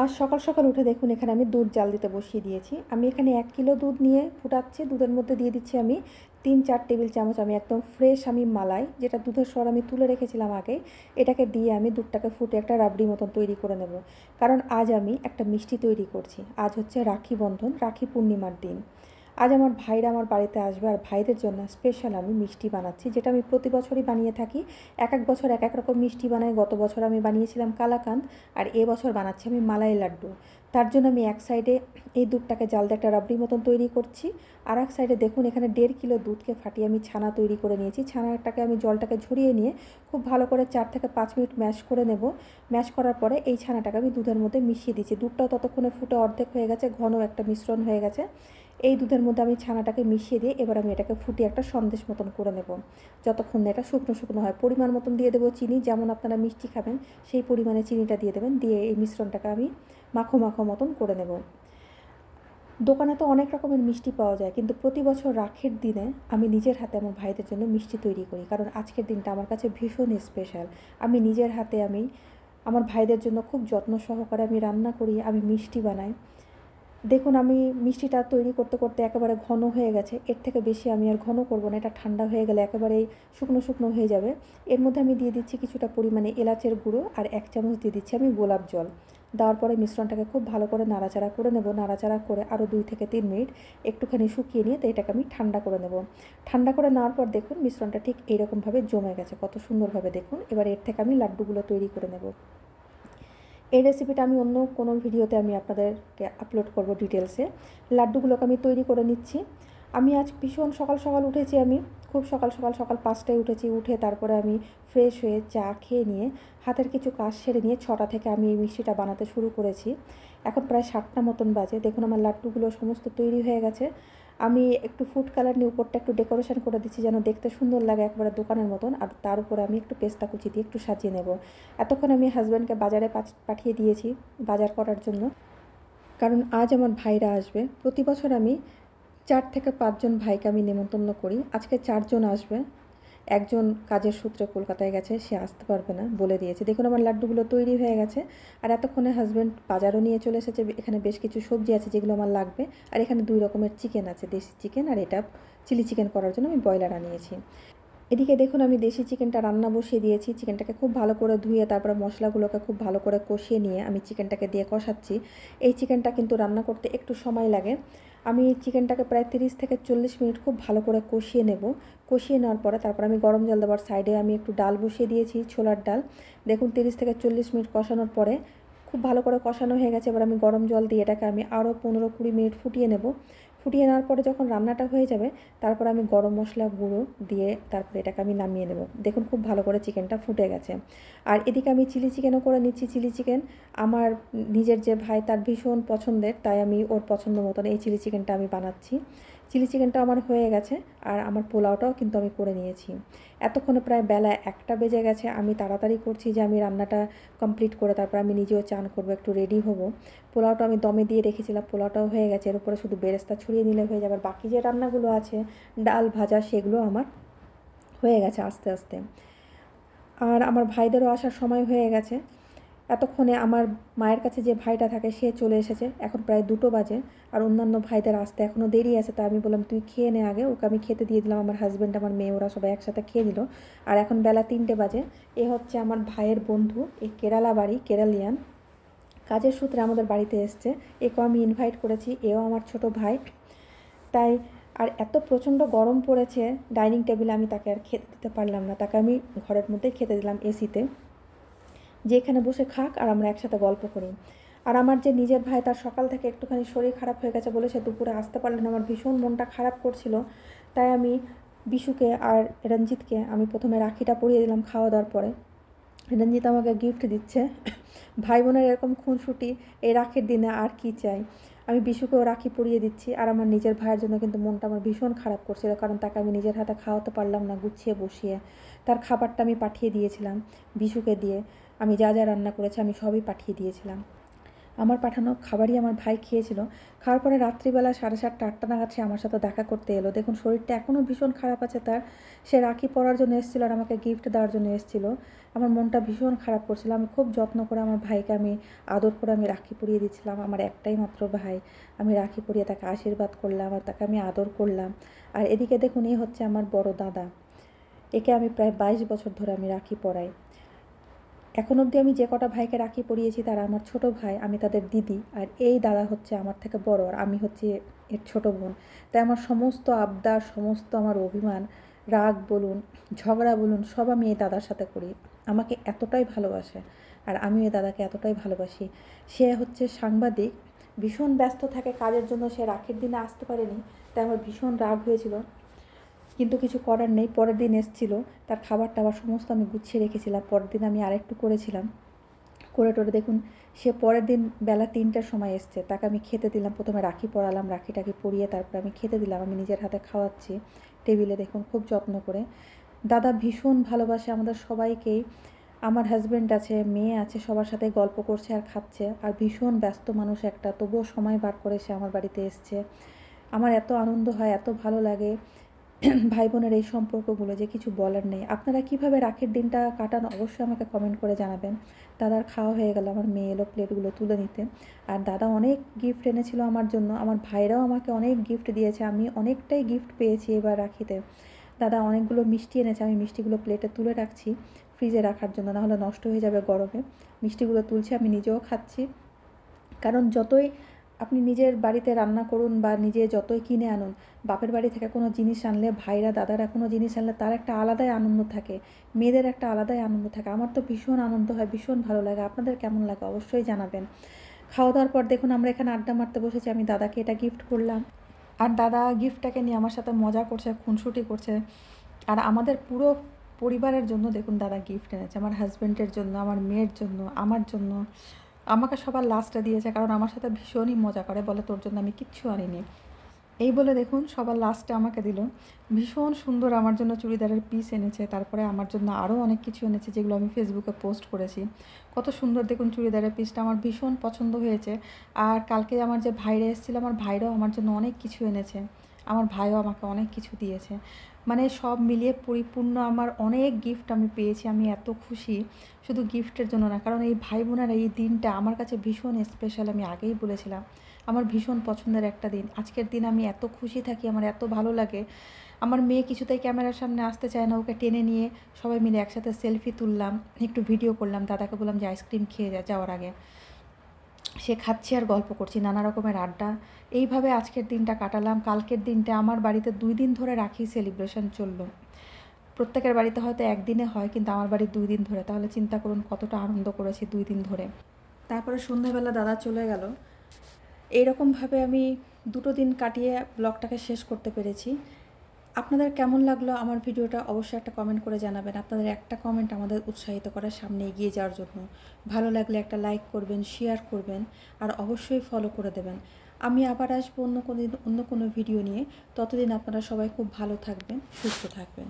আজ সকাল সকাল উঠে দেখুন এখানে আমি দুধ জাল দিতে বসিয়ে দিয়েছি। আমি এখানে ১ কিলো দুধ নিয়ে ফুটাচ্ছি। দুধের মধ্যে দিয়ে দিচ্ছি আমি ৩-৪ টেবিল চামচ আমি একদম ফ্রেশ মালাই, যেটা দুধের স্বর আমি তুলে রেখেছিলাম আগেই। এটাকে দিয়ে আমি দুধটাকে ফুটে একটা রাবড়ি মতন তৈরি করে নেব। কারণ আজ আমি একটা মিষ্টি তৈরি করছি। আজ হচ্ছে রাখি বন্ধন, রাখি পূর্ণিমার দিন। আজ আমার ভাইরা আমার বাড়িতে আসবে, আর ভাইদের জন্য স্পেশাল আমি মিষ্টি বানাচ্ছি, যেটা আমি প্রতি বছরই বানিয়ে থাকি। এক এক বছর এক এক রকম মিষ্টি বানাই। গত বছর আমি বানিয়েছিলাম কালাকাঁদ, আর এবছর বানাচ্ছি আমি মালাই লাড্ডু। তার জন্য আমি এক সাইডে এই দুধটাকে জাল দিয়ে একটা রাবড়ি মতন তৈরি করছি। আর এক সাইডে দেখুন এখানে ১.৫ কিলো দুধকে ফাটিয়ে আমি ছানা তৈরি করে নিয়েছি। ছানাটাকে আমি জলটাকে ঝরিয়ে নিয়ে খুব ভালো করে ৪ থেকে ৫ মিনিট ম্যাশ করে নেব। ম্যাশ করার পরে এই ছানাটাকে আমি দুধের মধ্যে মিশিয়ে দিচ্ছি। দুধটাও ততক্ষণে ফুটে অর্ধেক হয়ে গেছে, ঘন একটা মিশ্রণ হয়ে গেছে। এই দুধের মধ্যে আমি ছানাটাকে মিশিয়ে দিয়ে এবার আমি এটাকে ফুটিয়ে একটা সন্দেশ মতন করে নেব। যতক্ষণ না এটা শুকনো শুকনো হয়, পরিমাণ মতন দিয়ে দেবো চিনি। যেমন আপনারা মিষ্টি খাবেন সেই পরিমাণে চিনিটা দিয়ে দেবেন। দিয়ে এই মিশ্রণটাকে আমি মাখো মাখো মতন করে নেব। দোকানে তো অনেক রকমের মিষ্টি পাওয়া যায়, কিন্তু প্রতি বছর রাখির দিনে আমি নিজের হাতে আমার ভাইদের জন্য মিষ্টি তৈরি করি, কারণ আজকের দিনটা আমার কাছে ভীষণ স্পেশাল। আমি নিজের হাতে আমি আমার ভাইদের জন্য খুব যত্ন সহকারে আমি রান্না করি, আমি মিষ্টি বানাই। দেখুন আমি মিষ্টিটা তৈরি করতে করতে একেবারে ঘন হয়ে গেছে। এর থেকে বেশি আমি আর ঘন করব না, এটা ঠান্ডা হয়ে গেলে একেবারেই শুকনো শুকনো হয়ে যাবে। এর মধ্যে আমি দিয়ে দিচ্ছি কিছুটা পরিমাণে এলাচের গুঁড়ো, আর ১ চামচ দিয়ে দিচ্ছি আমি গোলাপ জল। দেওয়ার পরে মিশ্রণটাকে খুব ভালো করে নাড়াচাড়া করে নেব। নাড়াচাড়া করে আরও ২ থেকে ৩ মিনিট একটুখানি শুকিয়ে নিয়ে তো এটাকে আমি ঠান্ডা করে নেব। ঠান্ডা করে নেওয়ার পর দেখুন মিশ্রণটা ঠিক এইরকমভাবে জমে গেছে, কত সুন্দরভাবে দেখুন। এবার এর থেকে আমি লাড্ডুগুলো তৈরি করে নেব। এই রেসিপিটা আমি অন্য কোনো ভিডিওতে আমি আপনাদেরকে আপলোড করব ডিটেলসে। লাড্ডুগুলোকে আমি তৈরি করে নিচ্ছি। আমি আজ ভীষণ সকাল সকাল উঠেছি, আমি খুব সকাল সকাল ৫টায় উঠেছি। উঠে তারপরে আমি ফ্রেশ হয়ে চা খেয়ে নিয়ে হাতের কিছু কাজ সেরে নিয়ে ৬টা থেকে আমি এই মিষ্টিটা বানাতে শুরু করেছি। এখন প্রায় ৭টা মতন বাজে। দেখুন আমার লাড্ডুগুলো সমস্ত তৈরি হয়ে গেছে। আমি একটু ফুড কালার নিয়ে উপরটা একটু ডেকোরেশন করে দিচ্ছি যেন দেখতে সুন্দর লাগে, একবারে দোকানের মতন। আর তার উপরে আমি একটু পেস্তা কুচি দিয়ে একটু সাজিয়ে নেব। এতক্ষণ আমি হাজব্যান্ডকে বাজারে পাঠিয়ে দিয়েছি বাজার করার জন্য, কারণ আজ আমার ভাইরা আসবে। প্রতি বছর আমি ৪ থেকে ৫ জন ভাইকে আমি নেমন্তন্ন করি। আজকে ৪ জন আসবে। একজন কাজের সূত্রে কলকাতায় গেছে, সে আসতে পারবে না, বলে দিয়েছে। দেখুন আমার লাড্ডুগুলো তৈরি হয়ে গেছে। আর এতক্ষণে হাজব্যান্ড বাজারও নিয়ে চলে এসেছে। এখানে বেশ কিছু সবজি আছে যেগুলো আমার লাগবে। আর এখানে ২ রকমের চিকেন আছে, দেশি চিকেন, আর এটা চিলি চিকেন করার জন্য আমি ব্রয়লার আনিয়েছি। এদিকে দেখুন আমি দেশি চিকেনটা রান্না বসিয়ে দিয়েছি। চিকেনটাকে খুব ভালো করে ধুয়ে তারপরে মশলাগুলোকে খুব ভালো করে কষিয়ে নিয়ে আমি চিকেনটাকে দিয়ে কষাচ্ছি। এই চিকেনটা কিন্তু রান্না করতে একটু সময় লাগে। আমি চিকেনটাকে প্রায় ৩০ থেকে ৪০ মিনিট খুব ভালো করে কষিয়ে নেব। কষিয়ে নেওয়ার পরে তারপর আমি গরম জল দেওয়ার সাইডে আমি একটু ডাল বসিয়ে দিয়েছি, ছোলার ডাল। দেখুন ৩০ থেকে ৪০ মিনিট কষানোর পরে খুব ভালো করে কষানো হয়ে গেছে। এবার আমি গরম জল দিয়ে এটাকে আমি আরও ১৫-২০ মিনিট ফুটিয়ে নেব। ফুটিয়ে নেওয়ার পরে যখন রান্নাটা হয়ে যাবে তারপর আমি গরম মশলা গুঁড়ো দিয়ে তারপরে এটাকে আমি নামিয়ে নেব। দেখুন খুব ভালো করে চিকেনটা ফুটে গেছে। আর এদিকে আমি চিলি চিকেনও করে নিচ্ছি। চিলি চিকেন আমার নিজের যে ভাই তার ভীষণ পছন্দের, তাই আমি ওর পছন্দ মতন এই চিলি চিকেনটা আমি বানাচ্ছি। চিলি চিকেনটা আমার হয়ে গেছে, আর আমার পোলাওটাও কিন্তু আমি করে নিয়েছি। এতক্ষণে প্রায় বেলা ১টা বেজে গেছে। আমি তাড়াতাড়ি করছি যে আমি রান্নাটা কমপ্লিট করে তারপর আমি নিজেও চান করবো, একটু রেডি হব। পোলাওটা আমি দমে দিয়ে রেখেছিলাম, পোলাওটাও হয়ে গেছে। এর উপরে শুধু বেরেস্তা ছড়িয়ে নিলে হয়ে যাবে। আর বাকি যে রান্নাগুলো আছে ডাল ভাজা সেগুলো আমার হয়ে গেছে আস্তে আস্তে। আর আমার ভাইদেরও আসার সময় হয়ে গেছে। এতক্ষণে আমার মায়ের কাছে যে ভাইটা থাকে সে চলে এসেছে। এখন প্রায় ২টো বাজে, আর অন্যান্য ভাইদের আসতে এখনও দেরি আছে। তাই আমি বললাম তুই খেয়ে নে আগে। ওকে আমি খেতে দিয়ে দিলাম। আমার হাজব্যান্ড, আমার মেয়ে, ওরা সবাই একসাথে খেয়ে নিল। আর এখন বেলা ৩টে বাজে। এ হচ্ছে আমার ভাইয়ের বন্ধু, এই কেরালা বাড়ি, কেরালিয়ান, কাজের সূত্রে আমাদের বাড়িতে এসছে। একেও আমি ইনভাইট করেছি, এও আমার ছোট ভাই। তাই আর এত প্রচণ্ড গরম পড়েছে, ডাইনিং টেবিলে আমি তাকে আর খেতে দিতে পারলাম না। তাকে আমি ঘরের মধ্যেই খেতে দিলাম এসিতে, যে এখানে বসে খাক আর আমরা একসাথে গল্প করি। আর আমার যে নিজের ভাই, তার সকাল থেকে একটুখানি শরীর খারাপ হয়ে গেছে বলে সে দুপুরে আসতে পারল না। আমার ভীষণ মনটা খারাপ করছিল। তাই আমি বিশুকে আর রঞ্জিতকে আমি প্রথমে রাখিটা পরিয়ে দিলাম খাওয়া দাওয়ার পরে। রঞ্জিত আমাকে গিফট দিচ্ছে। ভাই বোনের এরকম খুনসুটি এই রাখির দিনে আর কি চাই। আমি বিশুকেও রাখি পরিয়ে দিচ্ছি। আর আমার নিজের ভাইয়ের জন্য কিন্তু মনটা আমার ভীষণ খারাপ করছিল, কারণ তাকে আমি নিজের হাতে খাওয়াতে পারলাম না গুছিয়ে বসিয়ে। তার খাবারটা আমি পাঠিয়ে দিয়েছিলাম বিশুকে দিয়ে। আমি যা যা রান্না করেছি আমি সবই পাঠিয়ে দিয়েছিলাম। আমার পাঠানো খাবারই আমার ভাই খেয়েছিল। খাওয়ার পরে রাত্রিবেলা 7:30 8টা নাগাদ সে আমার সাথে দেখা করতে এলো। দেখুন শরীরটা এখনও ভীষণ খারাপ আছে তার। সে রাখি পরার জন্য এসেছিলো আর আমাকে গিফট দেওয়ার জন্য এসেছিলো। আমার মনটা ভীষণ খারাপ করছিল। আমি খুব যত্ন করে আমার ভাইকে আমি আদর করে আমি রাখি পরিয়ে দিয়েছিলাম। আমার একটাই মাত্র ভাই। আমি রাখি পরিয়ে তাকে আশীর্বাদ করলাম আর তাকে আমি আদর করলাম। আর এদিকে দেখুন এই হচ্ছে আমার বড় দাদা। একে আমি প্রায় 22 বছর ধরে আমি রাখি পরাই। এখন অবধি আমি যে কটা ভাইকে রাখি পরিয়েছি তারা আমার ছোট ভাই, আমি তাদের দিদি। আর এই দাদা হচ্ছে আমার থেকে বড় আর আমি হচ্ছি এর ছোট বোন। তাই আমার সমস্ত আবদার, সমস্ত আমার অভিমান, রাগ বলুন, ঝগড়া বলুন, সব আমি এই দাদার সাথে করি। আমাকে এতটাই ভালোবাসে আর আমিও এই দাদাকে এতটাই ভালোবাসি। সে হচ্ছে সাংবাদিক, ভীষণ ব্যস্ত থাকে কাজের জন্য, সে রাখির দিনে আসতে পারেনি। তাই আমার ভীষণ রাগ হয়েছিল, কিন্তু কিছু করার নেই। পরের দিন এসেছিল, তার খাবার টাবার সমস্ত আমি গুছিয়ে রেখেছিলাম। পরের দিন আমি আরেকটু করেছিলাম, করে টোরে দেখুন সে পরের দিন বেলা 3টার সময় এসছে। তাকে আমি খেতে দিলাম, প্রথমে রাখি পরালাম, রাখি টাকি পরিয়ে তারপরে আমি খেতে দিলাম। আমি নিজের হাতে খাওয়াচ্ছি টেবিলে, দেখুন খুব যত্ন করে। দাদা ভীষণ ভালোবাসে আমাদের সবাইকেই। আমার হাজব্যান্ড আছে, মেয়ে আছে, সবার সাথে গল্প করছে আর খাচ্ছে। আর ভীষণ ব্যস্ত মানুষ একটা, তবুও সময় বার করে সে আমার বাড়িতে এসছে। আমার এত আনন্দ হয়, এত ভালো লাগে ভাই বোনের এই সম্পর্কগুলো যে কিছু বলার নেই। আপনারা কিভাবে রাখির দিনটা কাটান অবশ্যই আমাকে কমেন্ট করে জানাবেন। দাদার খাওয়া হয়ে গেল, আমার মেয়ে এলো প্লেটগুলো তুলে নিতে। আর দাদা অনেক গিফট এনেছিল আমার জন্য, আমার ভাইরাও আমাকে অনেক গিফট দিয়েছে। আমি অনেকটাই গিফট পেয়েছি এবার রাখিতে। দাদা অনেকগুলো মিষ্টি এনেছে, আমি মিষ্টিগুলো প্লেটে তুলে রাখছি ফ্রিজে রাখার জন্য, নাহলে নষ্ট হয়ে যাবে গরমে। মিষ্টিগুলো তুলছি, আমি নিজেও খাচ্ছি। কারণ যতই আপনি নিজের বাড়িতে রান্না করুন বা নিজে যতই কিনে আনুন, বাপের বাড়ি থেকে কোনো জিনিস আনলে, ভাইরা দাদারা কোনো জিনিস আনলে তার একটা আলাদাই আনন্দ থাকে, মেয়েদের একটা আলাদাই আনন্দ থাকে। আমার তো ভীষণ আনন্দ হয়, ভীষণ ভালো লাগে। আপনাদের কেমন লাগে অবশ্যই জানাবেন। খাওয়া দাওয়ার পর দেখুন আমরা এখানে আড্ডা মারতে বসেছি। আমি দাদাকে এটা গিফট করলাম আর দাদা গিফটটাকে নিয়ে আমার সাথে মজা করছে, খুনসুটি করছে। আর আমাদের পুরো পরিবারের জন্য দেখুন দাদা গিফট এনেছে, আমার হাজব্যান্ডের জন্য, আমার মেয়ের জন্য, আমার জন্য। আমাকে সবার লাস্টে দিয়েছে, কারণ আমার সাথে ভীষণই মজা করে, বলে তোর জন্য আমি কিচ্ছু আনিনি। এই বলে দেখুন সবার লাস্টে আমাকে দিল। ভীষণ সুন্দর আমার জন্য চুড়িদারের পিস এনেছে, তারপরে আমার জন্য আরও অনেক কিছু এনেছে যেগুলো আমি ফেসবুকে পোস্ট করেছি। কত সুন্দর দেখুন চুড়িদারের পিসটা, আমার ভীষণ পছন্দ হয়েছে। আর কালকে আমার যে ভাইরা এসেছিলো, আমার ভাইরাও আমার জন্য অনেক কিছু এনেছে, আমার ভাইও আমাকে অনেক কিছু দিয়েছে। মানে সব মিলিয়ে পরিপূর্ণ আমার অনেক গিফট আমি পেয়েছি। আমি এত খুশি, শুধু গিফটের জন্য না, কারণ এই ভাই বোনের এই দিনটা আমার কাছে ভীষণ স্পেশাল। আমি আগেই বলেছিলাম আমার ভীষণ পছন্দের একটা দিন। আজকের দিন আমি এত খুশি থাকি, আমার এত ভালো লাগে। আমার মেয়ে কিছুতেই ক্যামেরার সামনে আসতে চায় না, ওকে টেনে নিয়ে সবাই মিলে একসাথে সেলফি তুললাম, একটু ভিডিও করলাম। দাদাকে বললাম যে আইসক্রিম খেয়ে যাওয়ার আগে। সে খাচ্ছি আর গল্প করছি, নানা রকমের আড্ডা। এইভাবে আজকের দিনটা কাটালাম। কালকের দিনটা আমার বাড়িতে 2 দিন ধরে রাখি সেলিব্রেশন চললো। প্রত্যেকের বাড়িতে হয়তো একদিনে হয়, কিন্তু আমার বাড়ি 2 দিন ধরে। তাহলে চিন্তা করুন কতটা আনন্দ করেছি 2 দিন ধরে। তারপরে সন্ধ্যাবেলা দাদা চলে গেল। এইরকমভাবে আমি 2টো দিন কাটিয়ে ব্লগটাকে শেষ করতে পেরেছি। আপনাদের কেমন লাগলো আমার ভিডিওটা অবশ্যই একটা কমেন্ট করে জানাবেন। আপনাদের একটা কমেন্ট আমাদের উৎসাহিত করে সামনে এগিয়ে যাওয়ার জন্য। ভালো লাগলে একটা লাইক করবেন, শেয়ার করবেন আর অবশ্যই ফলো করে দেবেন। আমি আবার আসবো অন্য কোনো ভিডিও নিয়ে। ততদিন আপনারা সবাই খুব ভালো থাকবেন, সুস্থ থাকবেন।